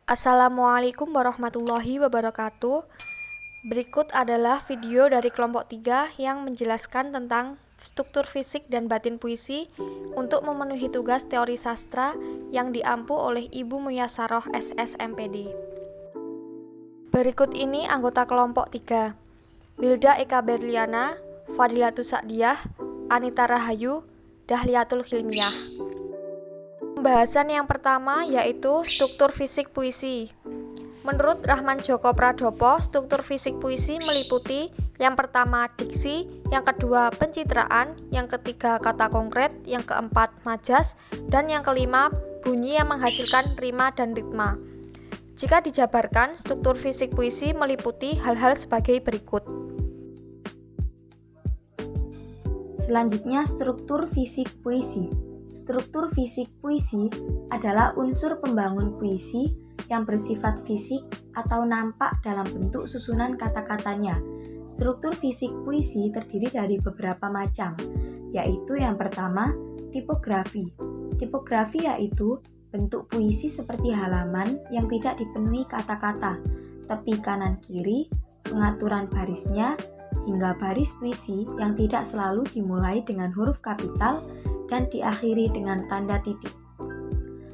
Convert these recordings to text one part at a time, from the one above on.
Assalamualaikum warahmatullahi wabarakatuh. Berikut adalah video dari kelompok 3 yang menjelaskan tentang struktur fisik dan batin puisi untuk memenuhi tugas teori sastra yang diampu oleh Ibu Muyasaroh SSMPD. Berikut ini anggota kelompok 3: Wilda Eka Berliana, Fadilatus Sa'diyah, Anita Rahayu, Dahliatul Hilmiyah. Pembahasan yang pertama yaitu struktur fisik puisi. Menurut Rahman Joko Pradopo, struktur fisik puisi meliputi yang pertama diksi, yang kedua pencitraan, yang ketiga kata konkret, yang keempat majas, dan yang kelima bunyi yang menghasilkan rima dan ritma. Jika dijabarkan, struktur fisik puisi meliputi hal-hal sebagai berikut. Selanjutnya, struktur fisik puisi. Struktur fisik puisi adalah unsur pembangun puisi yang bersifat fisik atau nampak dalam bentuk susunan kata-katanya. Struktur fisik puisi terdiri dari beberapa macam, yaitu yang pertama, tipografi. Tipografi yaitu bentuk puisi seperti halaman yang tidak dipenuhi kata-kata, tepi kanan-kiri, pengaturan barisnya, hingga baris puisi yang tidak selalu dimulai dengan huruf kapital dan diakhiri dengan tanda titik.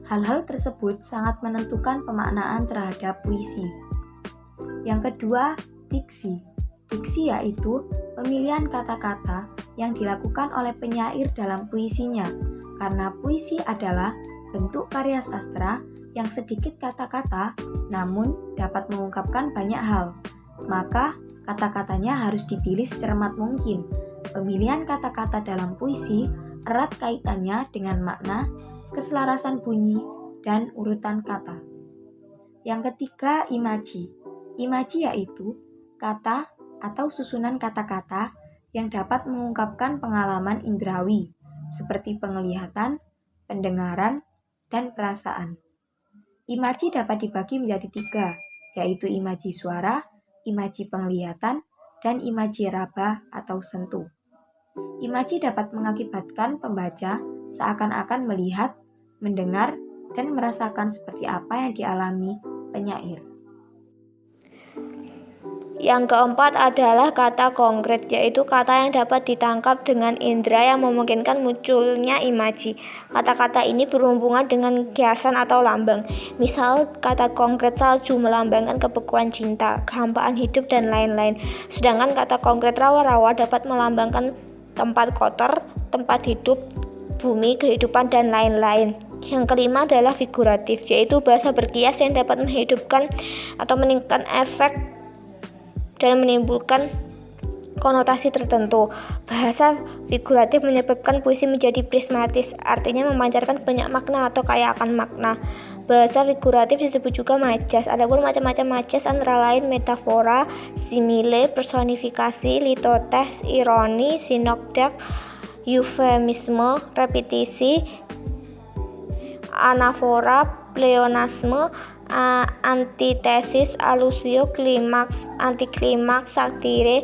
Hal-hal tersebut sangat menentukan pemaknaan terhadap puisi. Yang kedua, diksi. Diksi yaitu pemilihan kata-kata yang dilakukan oleh penyair dalam puisinya, karena puisi adalah bentuk karya sastra yang sedikit kata-kata namun dapat mengungkapkan banyak hal. Maka kata-katanya harus dipilih secermat mungkin. Pemilihan kata-kata dalam puisi erat kaitannya dengan makna, keselarasan bunyi, dan urutan kata. Yang ketiga, imaji. Imaji yaitu kata atau susunan kata-kata yang dapat mengungkapkan pengalaman indrawi, seperti penglihatan, pendengaran, dan perasaan. Imaji dapat dibagi menjadi 3, yaitu imaji suara, imaji penglihatan, dan imaji raba atau sentuh. Imaji dapat mengakibatkan pembaca seakan-akan melihat, mendengar, dan merasakan seperti apa yang dialami penyair. Yang keempat adalah kata konkret, yaitu kata yang dapat ditangkap dengan indera yang memungkinkan munculnya imaji. Kata-kata ini berhubungan dengan kiasan atau lambang. Misal, kata konkret salju melambangkan kebekuan cinta, kehampaan hidup, dan lain-lain. Sedangkan kata konkret rawa-rawa dapat melambangkan tempat kotor, tempat hidup, bumi, kehidupan, dan lain-lain. Yang kelima adalah figuratif, yaitu bahasa berkias yang dapat menghidupkan atau meningkatkan efek dan menimbulkan konotasi tertentu. Bahasa figuratif menyebabkan puisi menjadi prismatis, artinya memancarkan banyak makna atau kaya akan makna. Bahasa figuratif disebut juga majas. Adapun macam-macam majas antara lain metafora, simile, personifikasi, litotes, ironi, sinokdak, eufemisme, repetisi, anafora, pleonasme, antitesis, alusio, klimaks, antiklimaks, satire,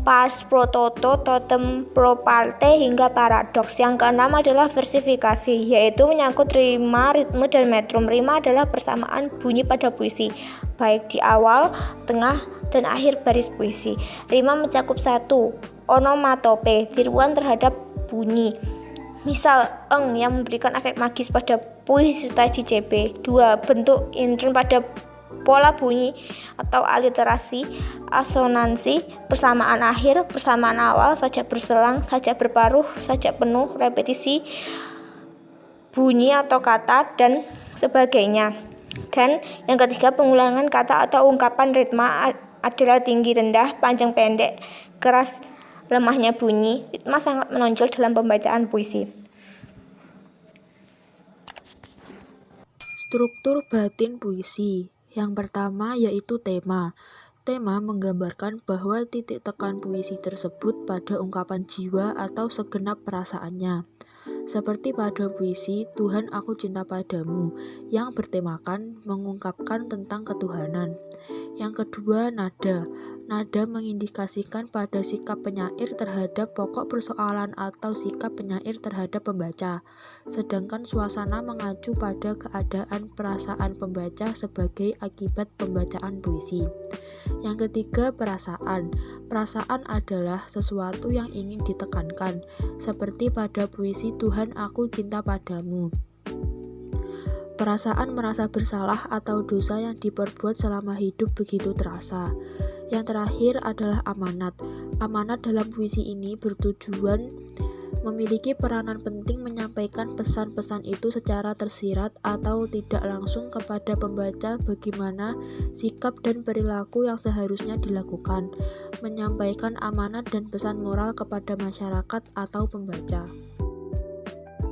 pars pro toto, totem pro parte, hingga paradoks. Yang keenam adalah versifikasi, yaitu menyangkut rima, ritme, dan metrum. Rima adalah persamaan bunyi pada puisi, baik di awal, tengah, dan akhir baris puisi. Rima mencakup 1. Onomatope, tiruan terhadap bunyi. Misal, eng yang memberikan efek magis pada puisi Sutaji JP. 2. Bentuk intron pada pola bunyi atau aliterasi, asonansi, persamaan akhir, persamaan awal, sajak berselang, sajak berparuh, sajak penuh, repetisi bunyi atau kata, dan sebagainya. Dan yang ketiga, pengulangan kata atau ungkapan. Ritma adalah tinggi rendah, panjang pendek, keras lemahnya bunyi. Ritma sangat menonjol dalam pembacaan puisi. Struktur batin puisi. Yang pertama yaitu tema. Tema menggambarkan bahwa titik tekan puisi tersebut pada ungkapan jiwa atau segenap perasaannya. Seperti pada puisi Tuhan Aku Cinta Padamu yang bertemakan mengungkapkan tentang ketuhanan. Yang kedua, nada. Nada mengindikasikan pada sikap penyair terhadap pokok persoalan atau sikap penyair terhadap pembaca, sedangkan suasana mengacu pada keadaan perasaan pembaca sebagai akibat pembacaan puisi. Yang ketiga, perasaan. Perasaan adalah sesuatu yang ingin ditekankan, seperti pada puisi Tuhan Aku Cinta Padamu. Perasaan merasa bersalah atau dosa yang diperbuat selama hidup begitu terasa. Yang terakhir adalah amanat. Amanat dalam puisi ini bertujuan memiliki peranan penting menyampaikan pesan-pesan itu secara tersirat atau tidak langsung kepada pembaca bagaimana sikap dan perilaku yang seharusnya dilakukan, menyampaikan amanat dan pesan moral kepada masyarakat atau pembaca.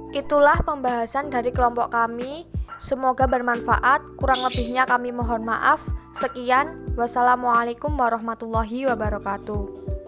Itulah pembahasan dari kelompok kami. Semoga bermanfaat. Kurang lebihnya kami mohon maaf. Sekian. Wassalamualaikum warahmatullahi wabarakatuh.